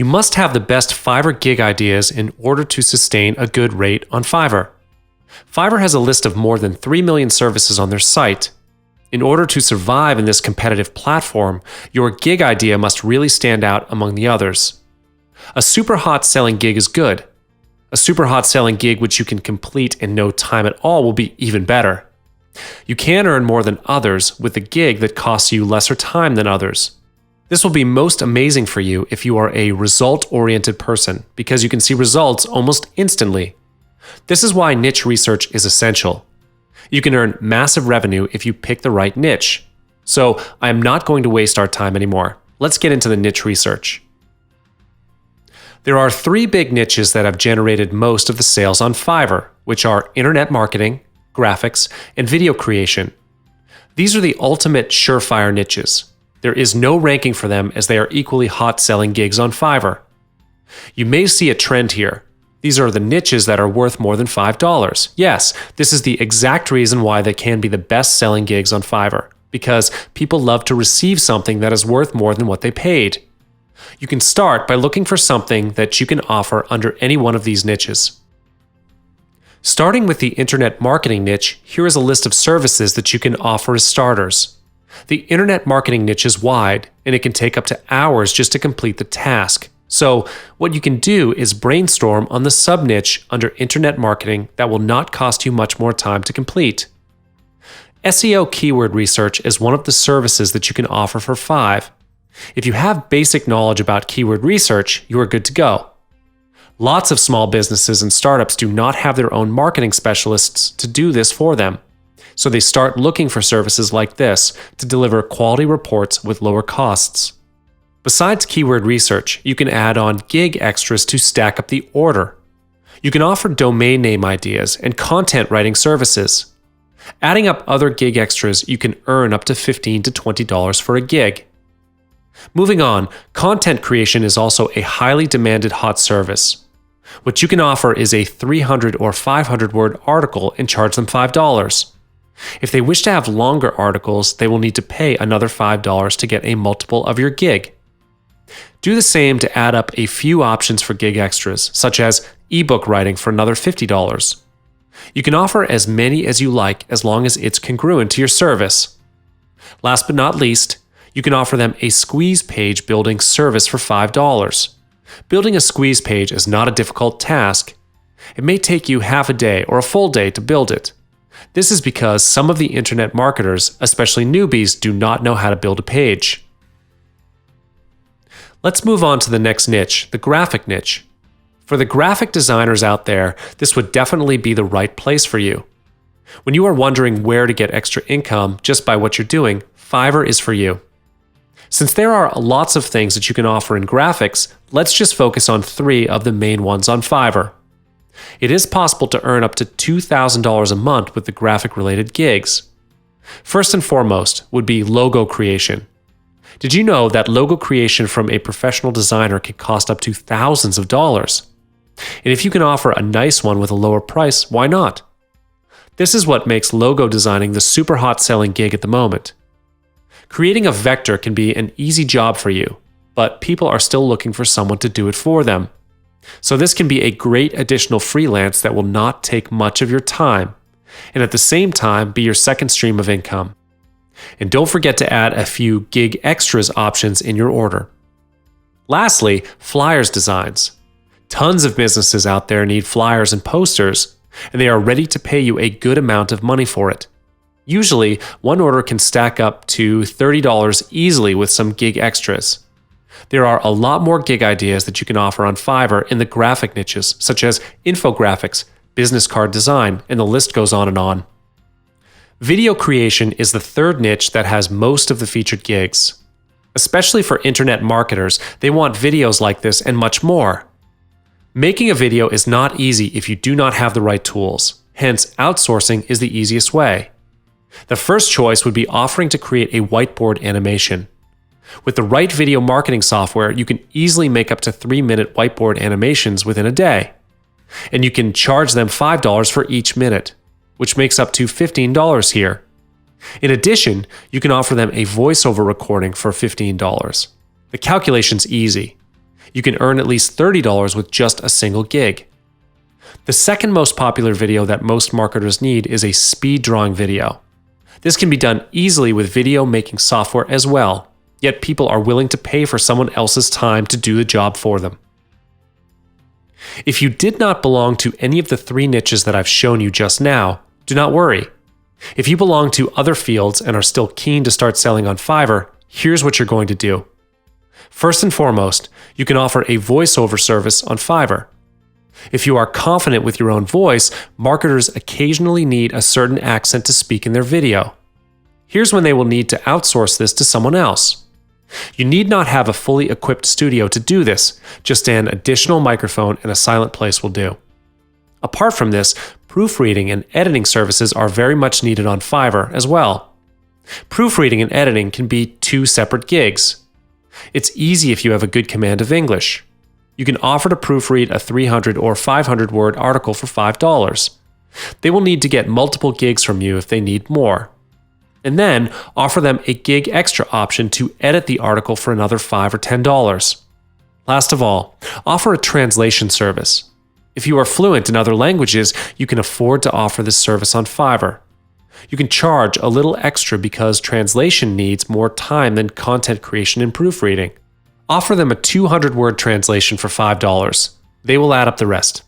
You must have the best Fiverr gig ideas in order to sustain a good rate on Fiverr. Fiverr has a list of more than 3 million services on their site. In order to survive in this competitive platform, your gig idea must really stand out among the others. A super hot selling gig is good. A super hot selling gig which you can complete in no time at all will be even better. You can earn more than others with a gig that costs you lesser time than others. This will be most amazing for you if you are a result-oriented person because you can see results almost instantly. This is why niche research is essential. You can earn massive revenue if you pick the right niche. So I am not going to waste our time anymore. Let's get into the niche research. There are 3 big niches that have generated most of the sales on Fiverr, which are internet marketing, graphics, and video creation. These are the ultimate surefire niches. There is no ranking for them as they are equally hot-selling gigs on Fiverr. You may see a trend here. These are the niches that are worth more than $5. Yes, this is the exact reason why they can be the best-selling gigs on Fiverr, because people love to receive something that is worth more than what they paid. You can start by looking for something that you can offer under any one of these niches. Starting with the internet marketing niche, here is a list of services that you can offer as starters. The internet marketing niche is wide, and it can take up to hours just to complete the task. So, what you can do is brainstorm on the sub-niche under internet marketing that will not cost you much more time to complete. SEO keyword research is one of the services that you can offer for $5. If you have basic knowledge about keyword research, you are good to go. Lots of small businesses and startups do not have their own marketing specialists to do this for them. So they start looking for services like this to deliver quality reports with lower costs. Besides keyword research, you can add on gig extras to stack up the order. You can offer domain name ideas and content writing services. Adding up other gig extras, you can earn up to $15 to $20 for a gig. Moving on, content creation is also a highly demanded hot service. What you can offer is a 300 or 500 word article and charge them $5. If they wish to have longer articles, they will need to pay another $5 to get a multiple of your gig. Do the same to add up a few options for gig extras, such as ebook writing for another $50. You can offer as many as you like as long as it's congruent to your service. Last but not least, you can offer them a squeeze page building service for $5. Building a squeeze page is not a difficult task. It may take you half a day or a full day to build it. This is because some of the internet marketers, especially newbies, do not know how to build a page. Let's move on to the next niche, the graphic niche. For the graphic designers out there, this would definitely be the right place for you. When you are wondering where to get extra income just by what you're doing, Fiverr is for you. Since there are lots of things that you can offer in graphics, let's just focus on 3 of the main ones on Fiverr. It is possible to earn up to $2,000 a month with the graphic-related gigs. First and foremost would be logo creation. Did you know that logo creation from a professional designer can cost up to thousands of dollars? And if you can offer a nice one with a lower price, why not? This is what makes logo designing the super hot selling gig at the moment. Creating a vector can be an easy job for you, but people are still looking for someone to do it for them. So this can be a great additional freelance that will not take much of your time, and at the same time be your second stream of income. And don't forget to add a few gig extras options in your order. Lastly, flyers designs. Tons of businesses out there need flyers and posters, and they are ready to pay you a good amount of money for it. Usually, one order can stack up to $30 easily with some gig extras. There are a lot more gig ideas that you can offer on Fiverr in the graphic niches, such as infographics, business card design, and the list goes on and on. Video creation is the third niche that has most of the featured gigs. Especially for internet marketers, they want videos like this and much more. Making a video is not easy if you do not have the right tools. Hence, outsourcing is the easiest way. The first choice would be offering to create a whiteboard animation. With the right video marketing software, you can easily make up to 3-minute whiteboard animations within a day. And you can charge them $5 for each minute, which makes up to $15 here. In addition, you can offer them a voiceover recording for $15. The calculation's easy. You can earn at least $30 with just a single gig. The second most popular video that most marketers need is a speed drawing video. This can be done easily with video making software as well, yet people are willing to pay for someone else's time to do the job for them. If you did not belong to any of the 3 niches that I've shown you just now, do not worry. If you belong to other fields and are still keen to start selling on Fiverr, here's what you're going to do. First and foremost, you can offer a voiceover service on Fiverr. If you are confident with your own voice, marketers occasionally need a certain accent to speak in their video. Here's when they will need to outsource this to someone else. You need not have a fully equipped studio to do this, just an additional microphone and a silent place will do. Apart from this, proofreading and editing services are very much needed on Fiverr as well. Proofreading and editing can be 2 separate gigs. It's easy if you have a good command of English. You can offer to proofread a 300 or 500 word article for $5. They will need to get multiple gigs from you if they need more. And then offer them a gig extra option to edit the article for another $5 or $10. Last of all, offer a translation service. If you are fluent in other languages, you can afford to offer this service on Fiverr. You can charge a little extra because translation needs more time than content creation and proofreading. Offer them a 200-word translation for $5. They will add up the rest.